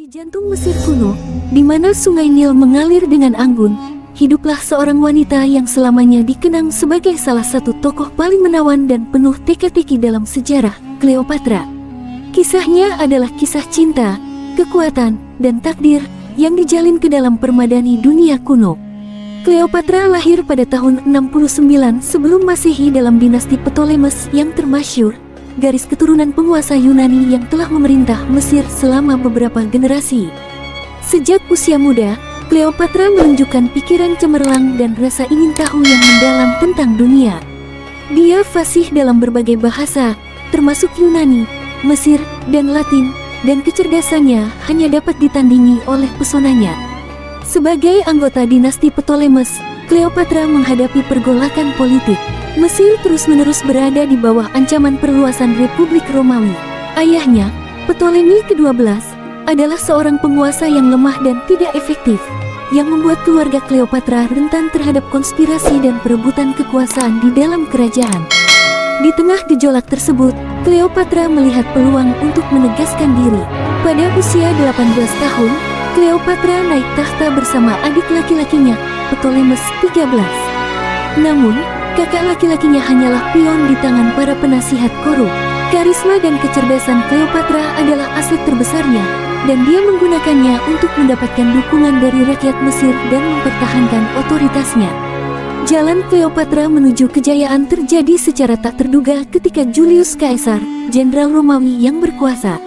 Di jantung Mesir kuno, di mana Sungai Nil mengalir dengan anggun, hiduplah seorang wanita yang selamanya dikenang sebagai salah satu tokoh paling menawan dan penuh teka-teki dalam sejarah, Cleopatra. Kisahnya adalah kisah cinta, kekuatan, dan takdir yang dijalin ke dalam permadani dunia kuno. Cleopatra lahir pada tahun 69 sebelum Masehi dalam dinasti Ptolemes yang termasyhur, garis keturunan penguasa Yunani yang telah memerintah Mesir selama beberapa generasi. Sejak usia muda, Cleopatra menunjukkan pikiran cemerlang dan rasa ingin tahu yang mendalam tentang dunia. Dia fasih dalam berbagai bahasa, termasuk Yunani, Mesir, dan Latin, dan kecerdasannya hanya dapat ditandingi oleh pesonanya. Sebagai anggota dinasti Ptolemes, Cleopatra menghadapi pergolakan politik. Mesir terus-menerus berada di bawah ancaman perluasan Republik Romawi. Ayahnya, Ptolemy ke-12, adalah seorang penguasa yang lemah dan tidak efektif, yang membuat keluarga Cleopatra rentan terhadap konspirasi dan perebutan kekuasaan di dalam kerajaan. Di tengah gejolak tersebut, Cleopatra melihat peluang untuk menegaskan diri. Pada usia 18 tahun, Cleopatra naik tahta bersama adik laki-lakinya, Ptolemes 13. Namun, kakak laki-lakinya hanyalah pion di tangan para penasihat korup. Karisma dan kecerdasan Cleopatra adalah aset terbesarnya, dan dia menggunakannya untuk mendapatkan dukungan dari rakyat Mesir dan mempertahankan otoritasnya. Jalan Cleopatra menuju kejayaan terjadi secara tak terduga ketika Julius Caesar, jenderal Romawi yang berkuasa,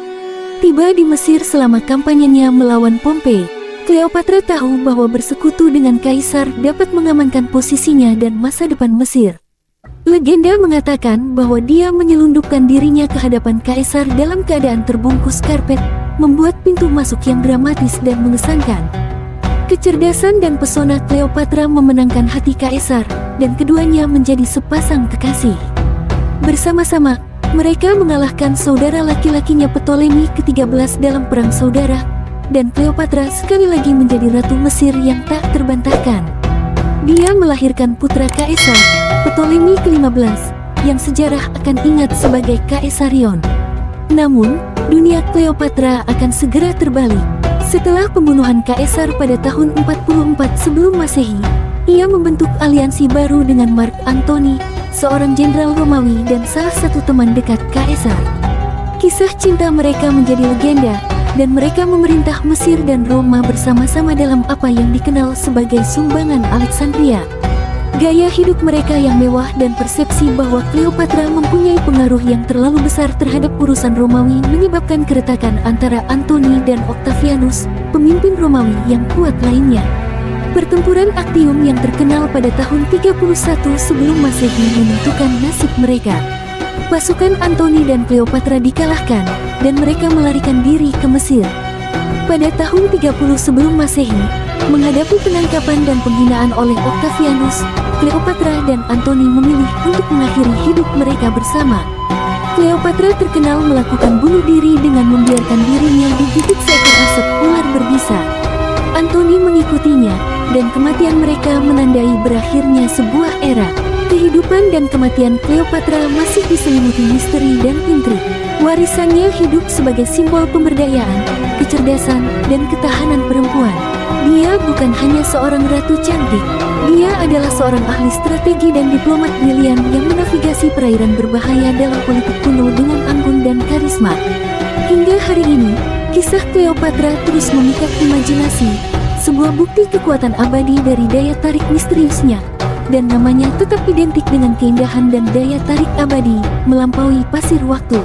tiba di Mesir selama kampanyenya melawan Pompei. Cleopatra tahu bahwa bersekutu dengan Kaisar dapat mengamankan posisinya dan masa depan Mesir. Legenda mengatakan bahwa dia menyelundupkan dirinya ke hadapan Kaisar dalam keadaan terbungkus karpet, membuat pintu masuk yang dramatis dan mengesankan. Kecerdasan dan pesona Cleopatra memenangkan hati Kaisar, dan keduanya menjadi sepasang kekasih. Bersama-sama, mereka mengalahkan saudara laki-lakinya Ptolemy ke-13 dalam perang saudara, dan Cleopatra sekali lagi menjadi ratu Mesir yang tak terbantahkan. Dia melahirkan putra Kaisar, Ptolemy ke-15, yang sejarah akan ingat sebagai Kaisarion. Namun, dunia Cleopatra akan segera terbalik. Setelah pembunuhan Kaisar pada tahun 44 sebelum Masehi, ia membentuk aliansi baru dengan Mark Antony, seorang jenderal Romawi dan salah satu teman dekat Kaisar. Kisah cinta mereka menjadi legenda, dan mereka memerintah Mesir dan Roma bersama-sama dalam apa yang dikenal sebagai Sumbangan Alexandria. Gaya hidup mereka yang mewah dan persepsi bahwa Cleopatra mempunyai pengaruh yang terlalu besar terhadap urusan Romawi menyebabkan keretakan antara Antony dan Octavianus, pemimpin Romawi yang kuat lainnya. Pertempuran Actium yang terkenal pada tahun 31 sebelum Masehi menentukan nasib mereka. Pasukan Antony dan Cleopatra dikalahkan, dan mereka melarikan diri ke Mesir. Pada tahun 30 sebelum Masehi, menghadapi penangkapan dan penghinaan oleh Octavianus, Cleopatra dan Antony memilih untuk mengakhiri hidup mereka bersama. Cleopatra terkenal melakukan bunuh diri dengan membiarkan dirinya digigit seekor asap ular berbisa. Antony mengikutinya, dan kematian mereka menandai berakhirnya sebuah era. Kehidupan dan kematian Cleopatra masih diselimuti misteri dan intrik. Warisannya hidup sebagai simbol pemberdayaan, kecerdasan, dan ketahanan perempuan. Dia bukan hanya seorang ratu cantik, dia adalah seorang ahli strategi dan diplomat brilian yang menavigasi perairan berbahaya dalam politik kuno dengan anggun dan karisma. Hingga hari ini, kisah Cleopatra terus memikat imajinasi, sebuah bukti kekuatan abadi dari daya tarik misteriusnya, dan namanya tetap identik dengan keindahan dan daya tarik abadi, melampaui pasir waktu.